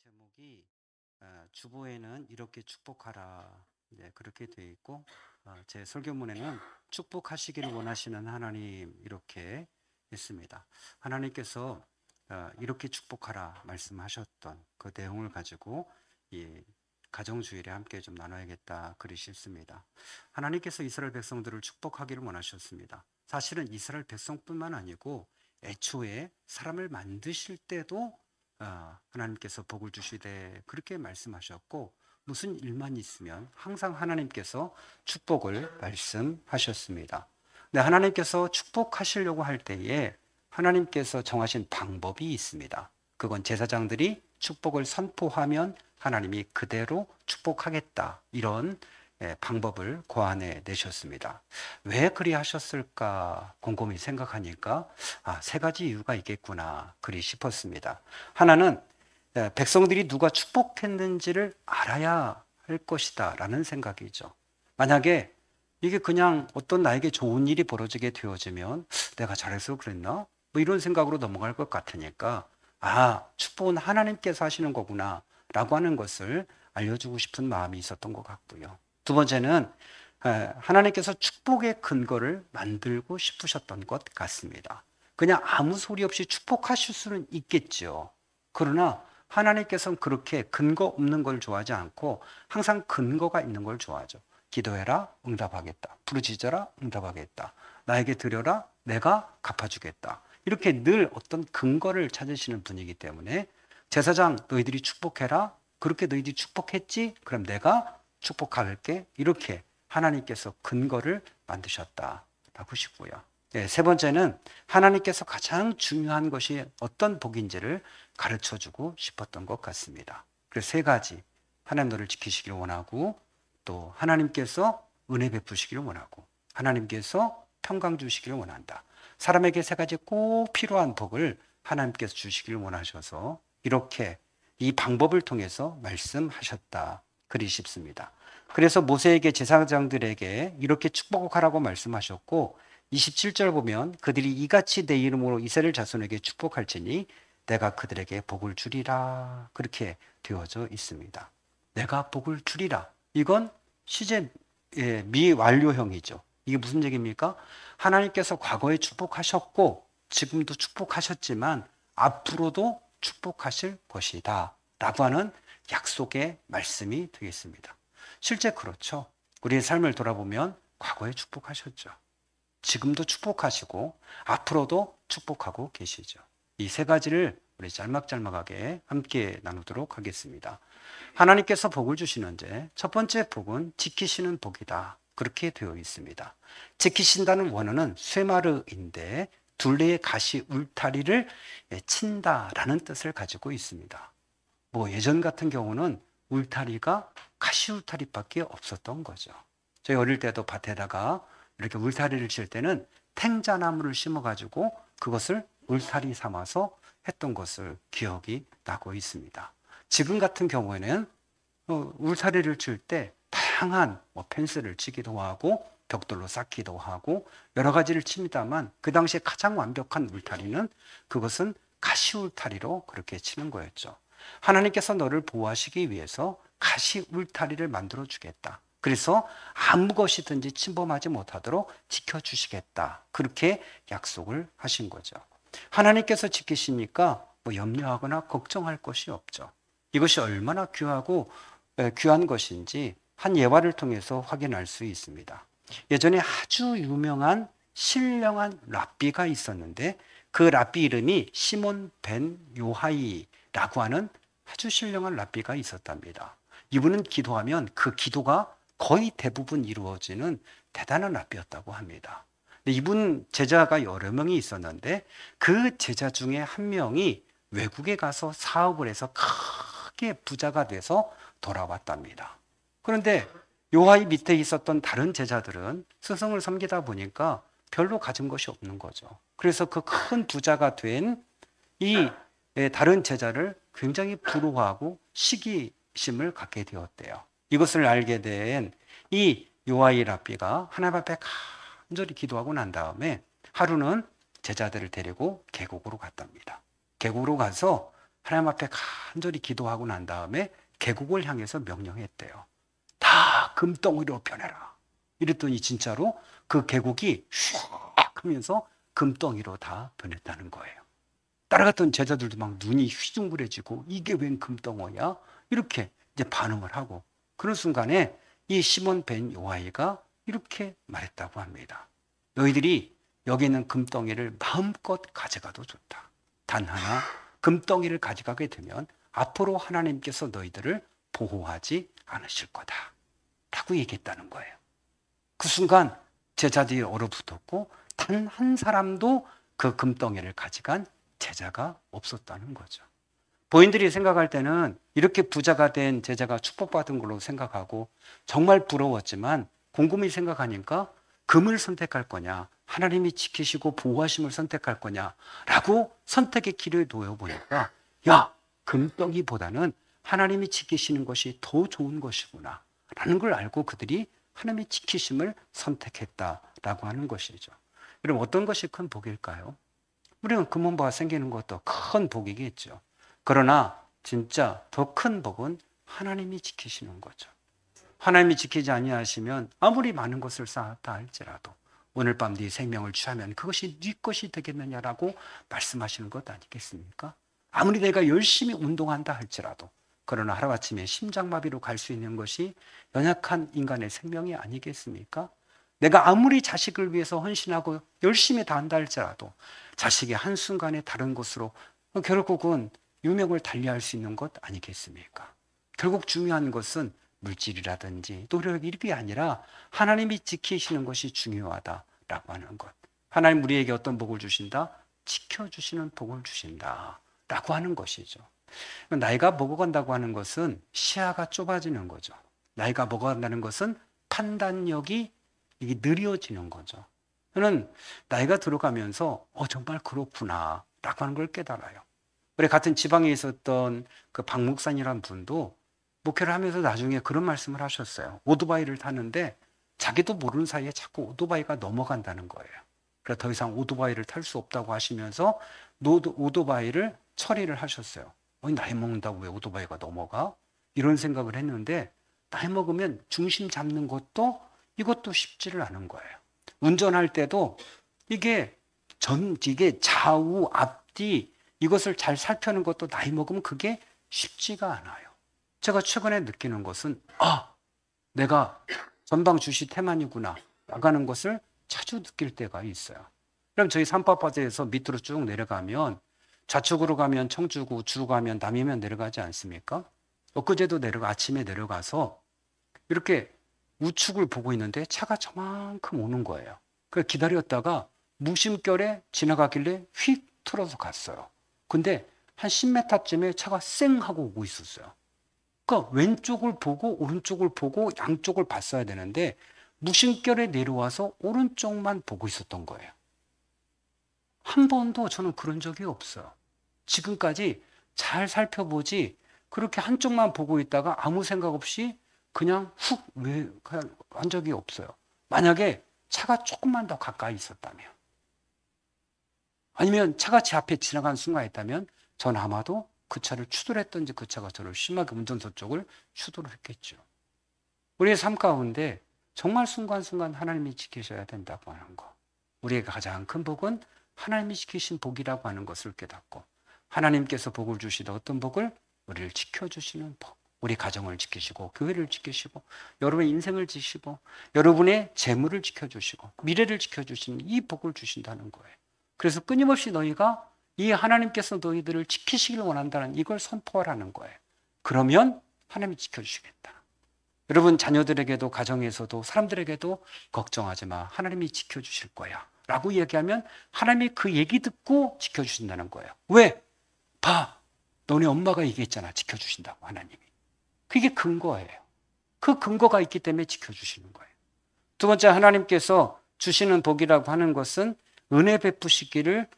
제목이 주보에는 이렇게 축복하라, 네, 그렇게 되어 있고, 제 설교문에는 축복하시기를 원하시는 하나님 이렇게 있습니다. 하나님께서 이렇게 축복하라 말씀하셨던 그 내용을 가지고 이 가정주일에 함께 좀 나눠야겠다 그리 싶습니다. 하나님께서 이스라엘 백성들을 축복하기를 원하셨습니다. 사실은 이스라엘 백성뿐만 아니고 애초에 사람을 만드실 때도 하나님께서 복을 주시되 그렇게 말씀하셨고, 무슨 일만 있으면 항상 하나님께서 축복을 말씀하셨습니다. 근데 하나님께서 축복하시려고 할 때에 하나님께서 정하신 방법이 있습니다. 그건 제사장들이 축복을 선포하면 하나님이 그대로 축복하겠다, 이런 방법을 고안해 내셨습니다. 왜 그리 하셨을까 곰곰이 생각하니까 세 가지 이유가 있겠구나 그리 싶었습니다. 하나는 백성들이 누가 축복했는지를 알아야 할 것이다 라는 생각이죠. 만약에 이게 그냥 어떤 나에게 좋은 일이 벌어지게 되어지면 내가 잘해서 그랬나? 뭐 이런 생각으로 넘어갈 것 같으니까 축복은 하나님께서 하시는 거구나 라고 하는 것을 알려주고 싶은 마음이 있었던 것 같고요. 두 번째는 하나님께서 축복의 근거를 만들고 싶으셨던 것 같습니다. 그냥 아무 소리 없이 축복하실 수는 있겠죠. 그러나 하나님께서는 그렇게 근거 없는 걸 좋아하지 않고 항상 근거가 있는 걸 좋아하죠. 기도해라, 응답하겠다. 부르짖어라, 응답하겠다. 나에게 드려라, 내가 갚아주겠다. 이렇게 늘 어떤 근거를 찾으시는 분이기 때문에 제사장 너희들이 축복해라. 그렇게 너희들이 축복했지? 그럼 내가 축복할게. 이렇게 하나님께서 근거를 만드셨다라고 싶고요. 세 번째는 하나님께서 가장 중요한 것이 어떤 복인지를 가르쳐주고 싶었던 것 같습니다. 그래서 세 가지, 하나님 너를 지키시기를 원하고, 또 하나님께서 은혜 베푸시기를 원하고, 하나님께서 평강 주시기를 원한다. 사람에게 세 가지 꼭 필요한 복을 하나님께서 주시기를 원하셔서 이렇게 이 방법을 통해서 말씀하셨다 그리 싶습니다. 그래서 모세에게 제사장들에게 이렇게 축복하라고 말씀하셨고, 27절 보면 그들이 이같이 내 이름으로 이스라엘 자손에게 축복할지니 내가 그들에게 복을 주리라 그렇게 되어져 있습니다. 내가 복을 주리라, 이건 시제 미완료형이죠. 이게 무슨 얘기입니까? 하나님께서 과거에 축복하셨고 지금도 축복하셨지만 앞으로도 축복하실 것이다 라고 하는 약속의 말씀이 되겠습니다. 실제 그렇죠. 우리의 삶을 돌아보면 과거에 축복하셨죠. 지금도 축복하시고 앞으로도 축복하고 계시죠. 이 세 가지를 우리 짤막짤막하게 함께 나누도록 하겠습니다. 하나님께서 복을 주시는데 첫 번째 복은 지키시는 복이다 그렇게 되어 있습니다. 지키신다는 원어는 쇠마르인데 둘레의 가시 울타리를 친다라는 뜻을 가지고 있습니다. 뭐 예전 같은 경우는 울타리가 가시 울타리밖에 없었던 거죠. 저희 어릴 때도 밭에다가 이렇게 울타리를 칠 때는 탱자나무를 심어가지고 그것을 울타리 삼아서 했던 것을 기억이 나고 있습니다. 지금 같은 경우에는 울타리를 칠 때 다양한 펜스를 치기도 하고 벽돌로 쌓기도 하고 여러 가지를 칩니다만, 그 당시에 가장 완벽한 울타리는 그것은 가시 울타리로 그렇게 치는 거였죠. 하나님께서 너를 보호하시기 위해서 가시 울타리를 만들어 주겠다. 그래서 아무 것이든지 침범하지 못하도록 지켜주시겠다. 그렇게 약속을 하신 거죠. 하나님께서 지키시니까 염려하거나 걱정할 것이 없죠. 이것이 얼마나 귀한 것인지 한 예화를 통해서 확인할 수 있습니다. 예전에 아주 유명한 신령한 랍비가 있었는데 그 랍비 이름이 시몬 벤 요하이라고 하는 아주 신령한 랍비가 있었답니다. 이분은 기도하면 그 기도가 거의 대부분 이루어지는 대단한 랍비였다고 합니다. 이분 제자가 여러 명이 있었는데 그 제자 중에 한 명이 외국에 가서 사업을 해서 크게 부자가 돼서 돌아왔답니다. 그런데 요하이 밑에 있었던 다른 제자들은 스승을 섬기다 보니까 별로 가진 것이 없는 거죠. 그래서 그 큰 부자가 된 이 다른 제자를 굉장히 부러워하고 시기심을 갖게 되었대요. 이것을 알게 된 이 요하이 랍비가 하나님 앞에 간절히 기도하고 난 다음에 하루는 제자들을 데리고 계곡으로 갔답니다. 계곡으로 가서 하나님 앞에 간절히 기도하고 난 다음에 계곡을 향해서 명령했대요. 다 금덩이로 변해라. 이랬더니 진짜로 그 계곡이 슉 하면서 금덩이로 다 변했다는 거예요. 따라갔던 제자들도 막 눈이 휘둥그레지고 이게 웬 금덩어리야? 이렇게 이제 반응을 하고, 그런 순간에 이 시몬 벤 요하이가 이렇게 말했다고 합니다. 너희들이 여기 있는 금덩이를 마음껏 가져가도 좋다. 단 하나, 금덩이를 가져가게 되면 앞으로 하나님께서 너희들을 보호하지 않으실 거다 라고 얘기했다는 거예요. 그 순간 제자들이 얼어붙었고 단 한 사람도 그 금덩이를 가져간 제자가 없었다는 거죠. 본인들이 생각할 때는 이렇게 부자가 된 제자가 축복받은 걸로 생각하고 정말 부러웠지만 곰곰이 생각하니까 금을 선택할 거냐, 하나님이 지키시고 보호하심을 선택할 거냐라고 선택의 길을 놓여보니까 야, 금덩이보다는 하나님이 지키시는 것이 더 좋은 것이구나 라는 걸 알고 그들이 하나님이 지키심을 선택했다라고 하는 것이죠. 여러분, 어떤 것이 큰 복일까요? 우리는 금은보가 생기는 것도 큰 복이겠죠. 그러나 진짜 더 큰 복은 하나님이 지키시는 거죠. 하나님이 지키지 아니하시면 아무리 많은 것을 쌓았다 할지라도 오늘 밤 네 생명을 취하면 그것이 네 것이 되겠느냐라고 말씀하시는 것 아니겠습니까? 아무리 내가 열심히 운동한다 할지라도, 그러나 하루아침에 심장마비로 갈 수 있는 것이 연약한 인간의 생명이 아니겠습니까? 내가 아무리 자식을 위해서 헌신하고 열심히 다한다 할지라도 자식이 한순간에 다른 곳으로 결국은 유명을 달리할 수 있는 것 아니겠습니까? 결국 중요한 것은 물질이라든지 노력이 이게 아니라 하나님이 지키시는 것이 중요하다라고 하는 것. 하나님 우리에게 어떤 복을 주신다? 지켜주시는 복을 주신다라고 하는 것이죠. 나이가 먹어간다고 하는 것은 시야가 좁아지는 거죠. 나이가 먹어간다는 것은 판단력이 이게 느려지는 거죠. 저는 나이가 들어가면서 정말 그렇구나 라고 하는 걸 깨달아요. 우리 같은 지방에 있었던 그 박 목사님이라는 분도 목회를 하면서 나중에 그런 말씀을 하셨어요. 오토바이를 타는데 자기도 모르는 사이에 자꾸 오토바이가 넘어간다는 거예요. 그래서 더 이상 오토바이를 탈 수 없다고 하시면서 오토바이를 처리를 하셨어요. 나이 먹는다고 왜 오토바이가 넘어가? 이런 생각을 했는데 나이 먹으면 중심 잡는 것도 이것도 쉽지를 않은 거예요. 운전할 때도 이게 좌우 앞뒤 이것을 잘 살펴는 것도 나이 먹으면 그게 쉽지가 않아요. 제가 최근에 느끼는 것은 내가 전방 주시 태만이구나 나가는 것을 자주 느낄 때가 있어요. 그럼 저희 산파파드에서 밑으로 쭉 내려가면 좌측으로 가면 청주고 우측으로 가면 남이면 내려가지 않습니까? 엊그제도 아침에 내려가서 이렇게 우측을 보고 있는데 차가 저만큼 오는 거예요. 그래서 기다렸다가 무심결에 지나가길래 휙 틀어서 갔어요. 근데 한 10m쯤에 차가 쌩 하고 오고 있었어요. 그러니까 왼쪽을 보고 오른쪽을 보고 양쪽을 봤어야 되는데 무심결에 내려와서 오른쪽만 보고 있었던 거예요. 한 번도 저는 그런 적이 없어요. 지금까지 잘 살펴보지 그렇게 한쪽만 보고 있다가 아무 생각 없이 그냥 한 적이 없어요. 만약에 차가 조금만 더 가까이 있었다면, 아니면 차가 제 앞에 지나간 순간에 있다면 전 아마도 그 차를 추돌했던지 그 차가 저를 심하게 운전석 쪽을 추돌을 했겠죠. 우리의 삶 가운데 정말 순간순간 하나님이 지키셔야 된다고 하는 거. 우리의 가장 큰 복은 하나님이 지키신 복이라고 하는 것을 깨닫고, 하나님께서 복을 주시다 어떤 복을? 우리를 지켜주시는 복. 우리 가정을 지키시고 교회를 지키시고 여러분의 인생을 지키시고 여러분의 재물을 지켜주시고 미래를 지켜주시는 이 복을 주신다는 거예요. 그래서 끊임없이 너희가 이 하나님께서 너희들을 지키시길 원한다는 이걸 선포하라는 거예요. 그러면 하나님이 지켜주시겠다. 여러분 자녀들에게도 가정에서도 사람들에게도 걱정하지 마. 하나님이 지켜주실 거야 라고 얘기하면 하나님이 그 얘기 듣고 지켜주신다는 거예요. 왜? 봐, 너네 엄마가 얘기했잖아. 지켜주신다고 하나님이. 그게 근거예요. 그 근거가 있기 때문에 지켜주시는 거예요. 두 번째, 하나님께서 주시는 복이라고 하는 것은 은혜 베푸시기를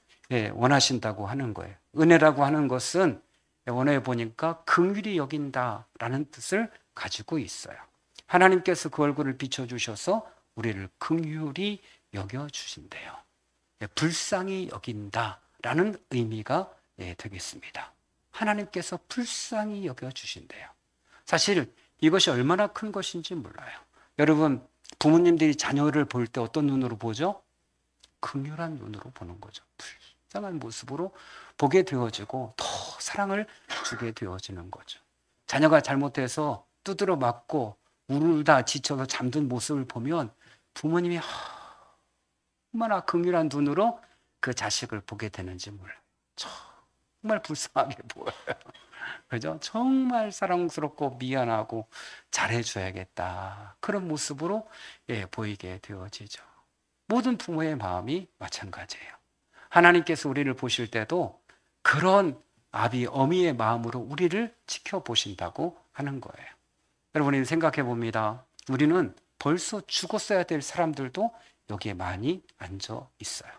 원하신다고 하는 거예요. 은혜라고 하는 것은 원어에 보니까 긍휼히 여긴다라는 뜻을 가지고 있어요. 하나님께서 그 얼굴을 비춰주셔서 우리를 긍휼히 여겨주신대요. 불쌍히 여긴다라는 의미가 되겠습니다. 하나님께서 불쌍히 여겨주신대요. 사실 이것이 얼마나 큰 것인지 몰라요. 여러분, 부모님들이 자녀를 볼 때 어떤 눈으로 보죠? 긍휼한 눈으로 보는 거죠. 불쌍한 모습으로 보게 되어지고 더 사랑을 주게 되어지는 거죠. 자녀가 잘못해서 두드려 맞고 울다 지쳐서 잠든 모습을 보면 부모님이 얼마나 긍휼한 눈으로 그 자식을 보게 되는지 몰라요. 정말 불쌍하게 보여요. 그죠? 정말 사랑스럽고 미안하고 잘해줘야겠다. 그런 모습으로 보이게 되어지죠. 모든 부모의 마음이 마찬가지예요. 하나님께서 우리를 보실 때도 그런 아비, 어미의 마음으로 우리를 지켜보신다고 하는 거예요. 여러분이 생각해 봅니다. 우리는 벌써 죽었어야 될 사람들도 여기에 많이 앉아 있어요.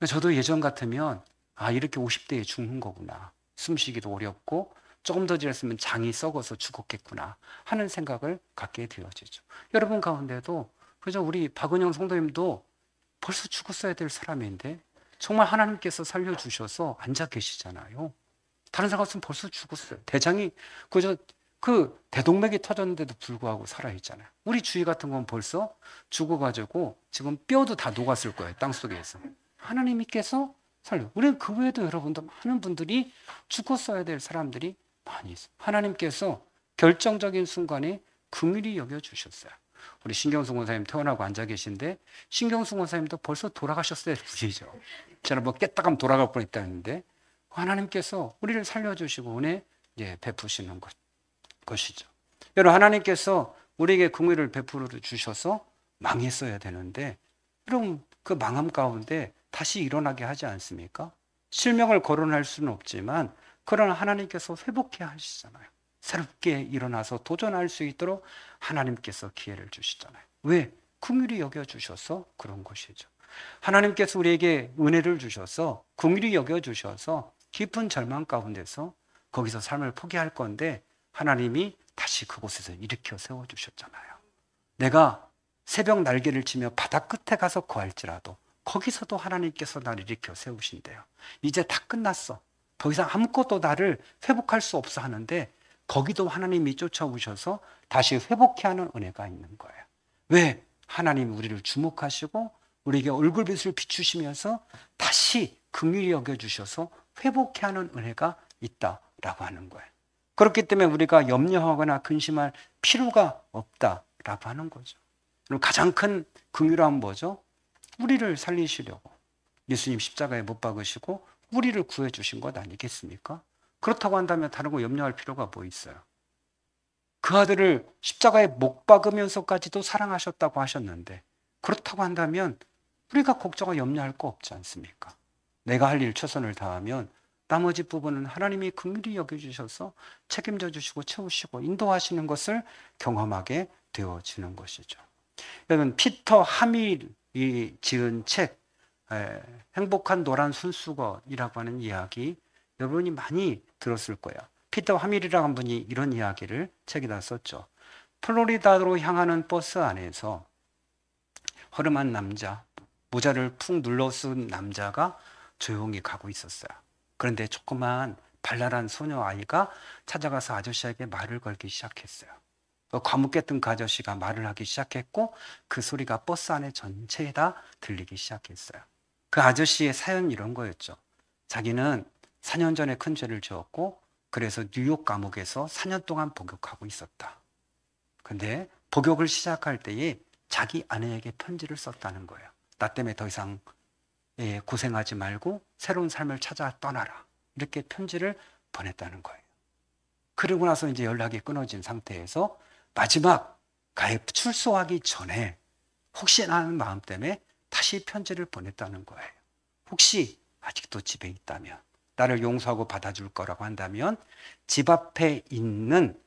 저도 예전 같으면 이렇게 50대에 죽는 거구나. 숨쉬기도 어렵고 조금 더 지났으면 장이 썩어서 죽었겠구나 하는 생각을 갖게 되어지죠. 여러분 가운데도 그죠? 우리 박은영 성도님도 벌써 죽었어야 될 사람인데 정말 하나님께서 살려주셔서 앉아 계시잖아요. 다른 사람 같으면 벌써 죽었어요. 대장이 그저 그 대동맥이 터졌는데도 불구하고 살아있잖아요. 우리 주위 같은 건 벌써 죽어가지고 지금 뼈도 다 녹았을 거예요. 땅속에서. 하나님께서 살려. 우리는 그 외에도 여러분도 많은 분들이 죽었어야 될 사람들이 많이 있어요. 하나님께서 결정적인 순간에 긍휼히 여겨주셨어요. 우리 신경수 권사님 태어나고 앉아 계신데 신경수 권사님도 벌써 돌아가셨어야 될 분이죠. 저는 뭐 깨딱하면 돌아갈 뻔했다는데 하나님께서 우리를 살려주시고 은혜 베푸시는 것이죠. 여러분, 하나님께서 우리에게 긍휼을 베풀어 주셔서 망했어야 되는데 여러분 그 망함 가운데 다시 일어나게 하지 않습니까? 실명을 거론할 수는 없지만 그러나 하나님께서 회복해 하시잖아요. 새롭게 일어나서 도전할 수 있도록 하나님께서 기회를 주시잖아요. 왜? 긍휼히 여겨주셔서 그런 것이죠. 하나님께서 우리에게 은혜를 주셔서 긍휼히 여겨주셔서 깊은 절망 가운데서 거기서 삶을 포기할 건데 하나님이 다시 그곳에서 일으켜 세워주셨잖아요. 내가 새벽 날개를 치며 바다 끝에 가서 거할지라도 거기서도 하나님께서 나를 일으켜 세우신대요. 이제 다 끝났어. 더 이상 아무것도 나를 회복할 수 없어 하는데 거기도 하나님이 쫓아오셔서 다시 회복해 하는 은혜가 있는 거예요. 왜? 하나님이 우리를 주목하시고 우리에게 얼굴빛을 비추시면서 다시 긍휼히 여겨주셔서 회복해 하는 은혜가 있다라고 하는 거예요. 그렇기 때문에 우리가 염려하거나 근심할 필요가 없다라고 하는 거죠. 그럼 가장 큰 긍휼함은 뭐죠? 우리를 살리시려고 예수님 십자가에 못 박으시고 우리를 구해주신 것 아니겠습니까? 그렇다고 한다면 다른 거 염려할 필요가 뭐 있어요? 그 아들을 십자가에 못 박으면서까지도 사랑하셨다고 하셨는데 그렇다고 한다면 우리가 걱정과 염려할 거 없지 않습니까? 내가 할 일 최선을 다하면 나머지 부분은 하나님이 긍휼히 여겨주셔서 책임져 주시고 채우시고 인도하시는 것을 경험하게 되어지는 것이죠. 여러분, 피터 하밀이 지은 책 행복한 노란 손수건이라고 하는 이야기 여러분이 많이 들었을 거예요. 피터 하밀이라는 분이 이런 이야기를 책에다 썼죠. 플로리다로 향하는 버스 안에서 허름한 남자, 모자를 푹 눌러 쓴 남자가 조용히 가고 있었어요. 그런데 조그만 발랄한 소녀 아이가 찾아가서 아저씨에게 말을 걸기 시작했어요. 과묵했던 그 아저씨가 말을 하기 시작했고 그 소리가 버스 안에 전체에다 들리기 시작했어요. 그 아저씨의 사연이 이런 거였죠. 자기는 4년 전에 큰 죄를 지었고 그래서 뉴욕 감옥에서 4년 동안 복역하고 있었다. 근데 복역을 시작할 때에 자기 아내에게 편지를 썼다는 거예요. 나 때문에 더 이상 고생하지 말고 새로운 삶을 찾아 떠나라. 이렇게 편지를 보냈다는 거예요. 그러고 나서 이제 연락이 끊어진 상태에서 마지막 가해 출소하기 전에 혹시나 하는 마음 때문에 다시 편지를 보냈다는 거예요. 혹시 아직도 집에 있다면 나를 용서하고 받아줄 거라고 한다면 집 앞에 있는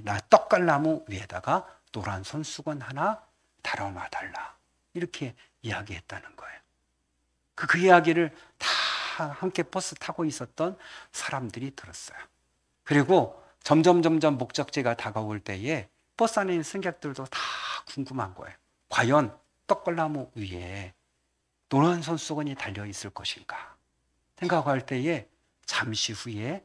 나 떡갈나무 위에다가 노란 손수건 하나 달아놔 달라. 이렇게 이야기했다는 거예요. 그 이야기를 다 함께 버스 타고 있었던 사람들이 들었어요. 그리고 점점 목적지가 다가올 때에 버스 안에 있는 승객들도 다 궁금한 거예요. 과연 떡갈나무 위에 노란 손수건이 달려있을 것인가 생각할 때에 잠시 후에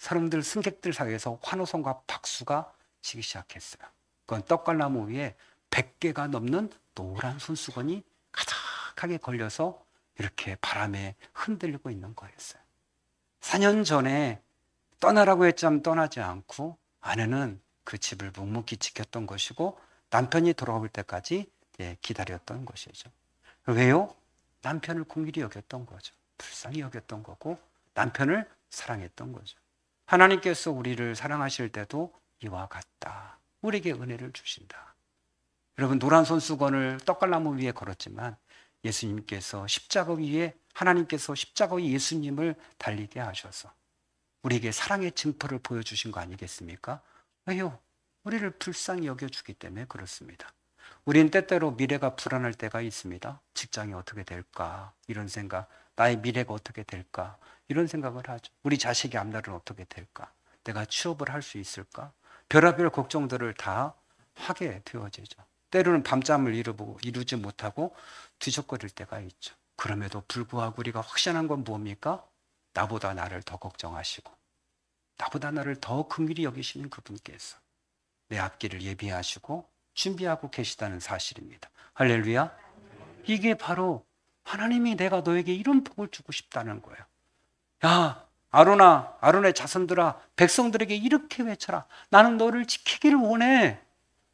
사람들 승객들 사이에서 환호성과 박수가 치기 시작했어요. 그건 떡갈나무 위에 100개가 넘는 노란 손수건이 가득하게 걸려서 이렇게 바람에 흔들리고 있는 거였어요. 4년 전에 떠나라고 했지만 떠나지 않고 아내는 그 집을 묵묵히 지켰던 것이고 남편이 돌아올 때까지 기다렸던 것이죠. 왜요? 남편을 긍휼히 여겼던 거죠. 불쌍히 여겼던 거고 남편을 사랑했던 거죠. 하나님께서 우리를 사랑하실 때도 이와 같다. 우리에게 은혜를 주신다. 여러분, 노란 손수건을 떡갈나무 위에 걸었지만 예수님께서 십자가 위에, 하나님께서 십자가 위에 예수님을 달리게 하셔서 우리에게 사랑의 증표를 보여주신 거 아니겠습니까? 왜요? 우리를 불쌍히 여겨주기 때문에 그렇습니다. 우린 때때로 미래가 불안할 때가 있습니다. 직장이 어떻게 될까? 이런 생각, 나의 미래가 어떻게 될까? 이런 생각을 하죠. 우리 자식의 앞날은 어떻게 될까? 내가 취업을 할 수 있을까? 별의별 걱정들을 다 하게 되어지죠. 때로는 밤잠을 이루지 못하고 뒤적거릴 때가 있죠. 그럼에도 불구하고 우리가 확신한 건 뭡니까? 나보다 나를 더 걱정하시고 나보다 나를 더 긍휼히 여기시는 그분께서 내 앞길을 예비하시고 준비하고 계시다는 사실입니다. 할렐루야. 이게 바로 하나님이 내가 너에게 이런 복을 주고 싶다는 거예요. 야, 아론아, 아론의 자손들아, 백성들에게 이렇게 외쳐라. 나는 너를 지키기를 원해.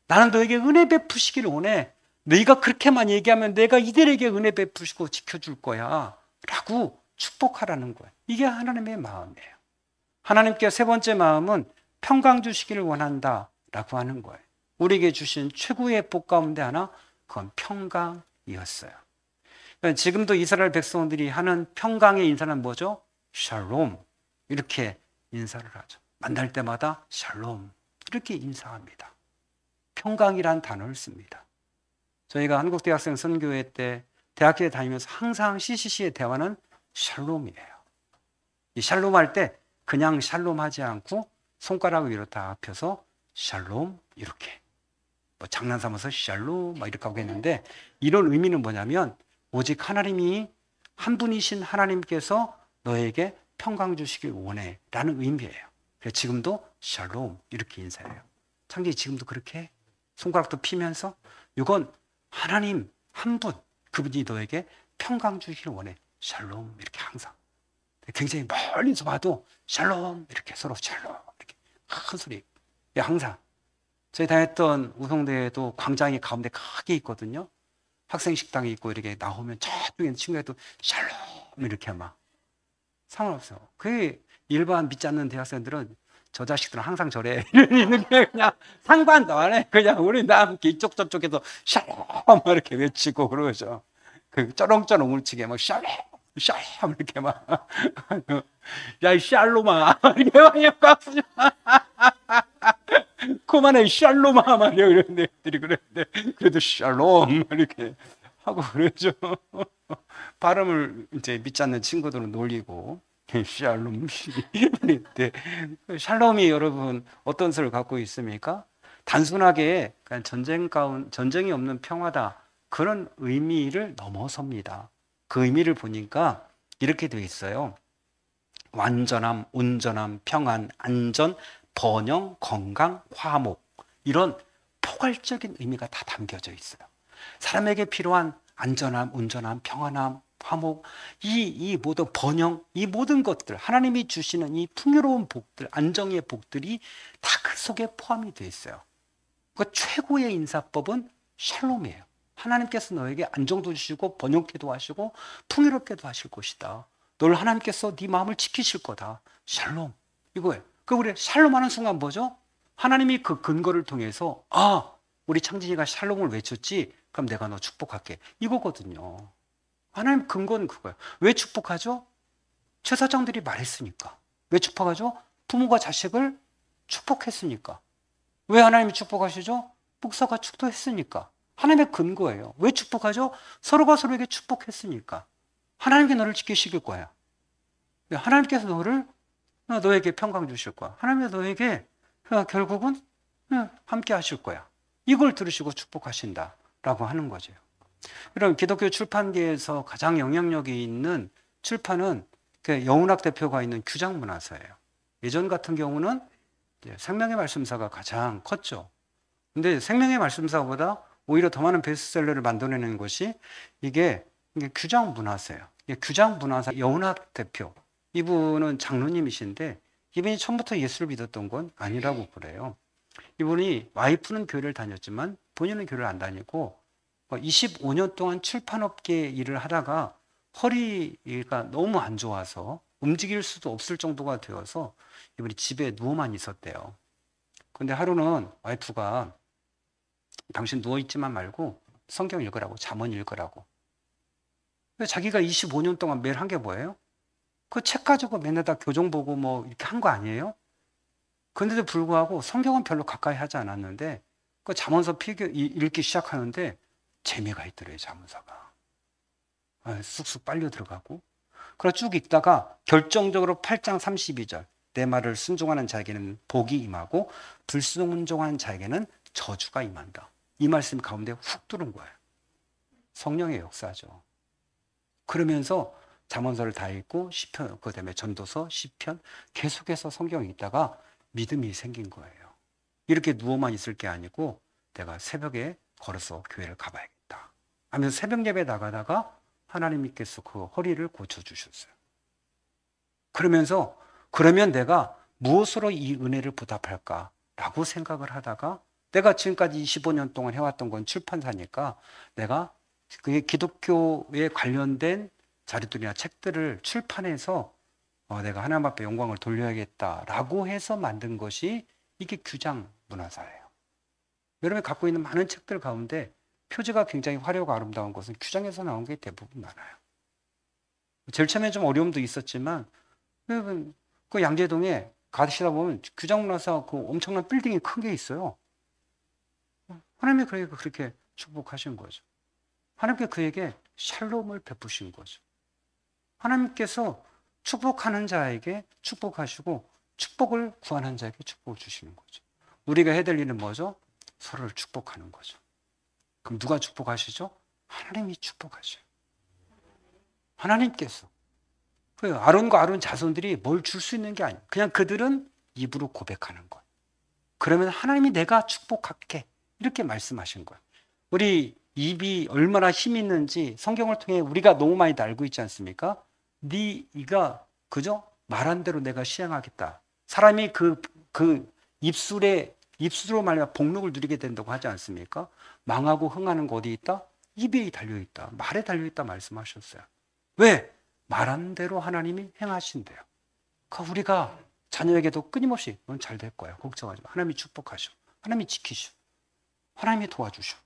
나는 너에게 은혜 베푸시기를 원해. 네가 그렇게만 얘기하면 내가 이들에게 은혜 베푸시고 지켜줄 거야 라고 축복하라는 거예요. 이게 하나님의 마음이에요. 하나님께 세 번째 마음은 평강 주시기를 원한다 라고 하는 거예요. 우리에게 주신 최고의 복 가운데 하나, 그건 평강이었어요. 지금도 이스라엘 백성들이 하는 평강의 인사는 뭐죠? 샬롬. 이렇게 인사를 하죠. 만날 때마다 샬롬 이렇게 인사합니다. 평강이란 단어를 씁니다. 저희가 한국대학생 선교회 때 대학교에 다니면서 항상 CCC의 대화는 샬롬이에요. 이 샬롬 할 때 그냥 샬롬 하지 않고 손가락 위로 다 펴서 샬롬 이렇게 뭐 장난 삼아서 샬롬 막 이렇게 하고 했는데, 이런 의미는 뭐냐면 오직 하나님이 한 분이신 하나님께서 너에게 평강 주시길 원해 라는 의미예요. 그래서 지금도 샬롬 이렇게 인사해요. 창기 지금도 그렇게 손가락도 피면서 이건 하나님 한 분, 그분이 너에게 평강 주시길 원해. 샬롬 이렇게 항상. 굉장히 멀리서 봐도 샬롬 이렇게 서로 샬롬 이렇게 큰 소리. 항상 저희 다녔던 우성대에도 광장이 가운데 크게 있거든요. 학생 식당이 있고 이렇게 나오면 저쪽에 있는 친구들도 샬롬 이렇게 막 상관없어. 그 일반 믿지 않는 대학생들은 저 자식들은 항상 저래 이러는 게 그냥 상관도 안 해. 그냥 우리 다 함께 이쪽 저쪽에서 샬롬 이렇게 외치고 그러죠. 그 쩌렁쩌렁 울치게 막 샬롬 샬롬 이렇게 막 야 이 샬롬아 이렇게 막 해가지고 그만해 샬롬아 말이야 이런 애들이 그랬는데 그래도 샬롬 이렇게 하고 그러죠. 발음을 이제 믿지 않는 친구들은 놀리고 샬롬 샬롬이 여러분 어떤 뜻을 갖고 있습니까? 단순하게 그냥 전쟁이 없는 평화다 그런 의미를 넘어섭니다. 그 의미를 보니까 이렇게 되어 있어요. 완전함, 온전함, 평안, 안전, 번영, 건강, 화목, 이런 포괄적인 의미가 다 담겨져 있어요. 사람에게 필요한 안전함, 온전함, 평안함, 화목, 이 모든 번영, 이 모든 것들, 하나님이 주시는 이 풍요로운 복들, 안정의 복들이 다 그 속에 포함이 되어 있어요. 그 최고의 인사법은 샬롬이에요. 하나님께서 너에게 안정도 주시고 번영케도 하시고 풍요롭게도 하실 것이다. 널 하나님께서 네 마음을 지키실 거다. 샬롬 이거예요. 그 우리 샬롬하는 순간 뭐죠? 하나님이 그 근거를 통해서 우리 창진이가 샬롬을 외쳤지? 그럼 내가 너 축복할게. 이거거든요. 하나님 근거는 그거예요. 왜 축복하죠? 제사장들이 말했으니까. 왜 축복하죠? 부모가 자식을 축복했으니까. 왜 하나님이 축복하시죠? 목사가 축도했으니까. 하나님의 근거예요. 왜 축복하죠? 서로가 서로에게 축복했으니까. 하나님께 너를 지키실 거야. 하나님께서 너에게 평강 주실 거야. 하나님께서 너에게 결국은 함께 하실 거야. 이걸 들으시고 축복하신다라고 하는 거죠. 여러분, 기독교 출판계에서 가장 영향력이 있는 출판은 영훈학 대표가 있는 규장문화서예요. 예전 같은 경우는 이제 생명의 말씀사가 가장 컸죠. 근데 생명의 말씀사보다 오히려 더 많은 베스트셀러를 만들어내는 것이 이게 규장 문화세요. 규장 문화사 여운학 대표. 이분은 장로님이신데 이분이 처음부터 예수를 믿었던 건 아니라고 그래요. 이분이 와이프는 교회를 다녔지만 본인은 교회를 안 다니고 25년 동안 출판업계 일을 하다가 허리가 너무 안 좋아서 움직일 수도 없을 정도가 되어서 이분이 집에 누워만 있었대요. 근데 하루는 와이프가 당신 누워있지만 말고 성경 읽으라고, 잠언 읽으라고. 자기가 25년 동안 매일 한 게 뭐예요? 그 책 가지고 맨날 다 교정 보고 뭐 이렇게 한 거 아니에요? 그런데도 불구하고 성경은 별로 가까이 하지 않았는데 그 잠언서 읽기 시작하는데 재미가 있더래요, 잠언서가. 쑥쑥 빨려 들어가고. 그래 쭉 읽다가 결정적으로 8장 32절 내 말을 순종하는 자에게는 복이 임하고 불순종한 자에게는 저주가 임한다. 이 말씀 가운데 훅 들어온 거예요. 성령의 역사죠. 그러면서 잠언서를 다 읽고 시편, 그다음에 전도서, 시편 계속해서 성경 읽다가 믿음이 생긴 거예요. 이렇게 누워만 있을 게 아니고 내가 새벽에 걸어서 교회를 가봐야겠다 하면서 새벽 예배 나가다가 하나님께서 그 허리를 고쳐주셨어요. 그러면 내가 무엇으로 이 은혜를 보답할까라고 생각을 하다가 내가 지금까지 25년 동안 해왔던 건 출판사니까 내가 그게 기독교에 관련된 자료들이나 책들을 출판해서 내가 하나님 앞에 영광을 돌려야겠다라고 해서 만든 것이 이게 규장 문화사예요. 여러분이 갖고 있는 많은 책들 가운데 표지가 굉장히 화려하고 아름다운 것은 규장에서 나온 게 대부분 많아요. 제일 처음에 좀 어려움도 있었지만 그 양재동에 가시다 보면 규장 문화사 그 엄청난 빌딩이 큰 게 있어요. 하나님이 그렇게 축복하신 거죠. 하나님께 그에게 샬롬을 베푸신 거죠. 하나님께서 축복하는 자에게 축복하시고 축복을 구하는 자에게 축복을 주시는 거죠. 우리가 해야 될 일은 뭐죠? 서로를 축복하는 거죠. 그럼 누가 축복하시죠? 하나님이 축복하셔요. 하나님께서. 아론과 아론 자손들이 뭘 줄 수 있는 게 아니에요. 그냥 그들은 입으로 고백하는 거예요. 그러면 하나님이 내가 축복할게 이렇게 말씀하신 거예요. 우리 입이 얼마나 힘이 있는지 성경을 통해 우리가 너무 많이 알고 있지 않습니까? 네가 그죠? 말한 대로 내가 시행하겠다. 사람이 그 입술로 말하면 복록을 누리게 된다고 하지 않습니까? 망하고 흥하는 거 어디 있다? 입에 달려있다. 말에 달려있다 말씀하셨어요. 왜? 말한 대로 하나님이 행하신대요. 그러니까 우리가 자녀에게도 끊임없이 넌 잘 될 거야. 걱정하지 마. 하나님이 축복하셔. 하나님이 지키셔. 하나님이 도와주셔.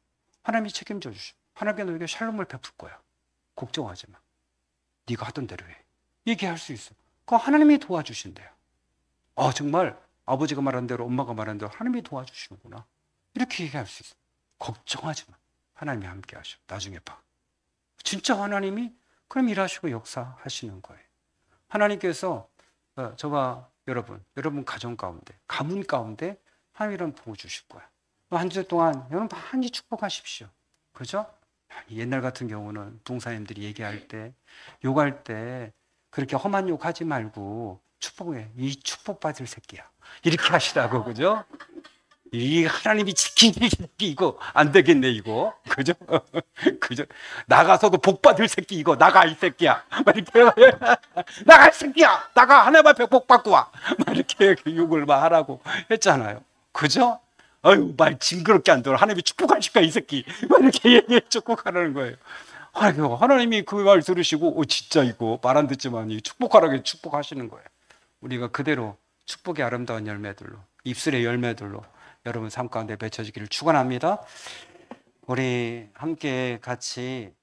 하나님이 책임져 주셔. 하나님께 너에게 샬롬을 베풀 거야. 걱정하지 마. 네가 하던 대로 해. 얘기할 수 있어. 그 하나님이 도와주신대요. 정말 아버지가 말한 대로 엄마가 말한 대로 하나님이 도와주시는구나. 이렇게 얘기할 수 있어. 걱정하지 마. 하나님이 함께 하셔. 나중에 봐. 진짜 하나님이 그럼 일하시고 역사하시는 거예요. 하나님께서 저와 여러분 가정 가운데, 가문 가운데 하나님이란 복을 주실 거야. 한 주 동안 여러분 많이 축복하십시오. 그죠? 옛날 같은 경우는 동사님들이 얘기할 때, 욕할 때 그렇게 험한 욕하지 말고 축복해. 이 축복받을 새끼야. 이렇게 하시라고, 그죠? 이 하나님이 지키는 새끼 이거 안 되겠네 이거. 그죠? 그죠? 나가서도 복 받을 새끼 이거 나가 이 새끼야. 막 이렇게 나가 이 새끼야. 나가 하나님 앞에 복 받고 와. 막 이렇게 욕을 막 하라고 했잖아요. 그죠? 아유 말 징그럽게 안 들어. 하나님이 축복하실까 이 새끼. 막 이렇게 얘기해 축복하라는 거예요. 아유 하나님이 그 말 들으시고 진짜 이거 말 안 듣지만 축복하라고 축복하시는 거예요. 우리가 그대로 축복의 아름다운 열매들로 입술의 열매들로 여러분 삶 가운데 맺혀지기를 축원합니다. 우리 함께 같이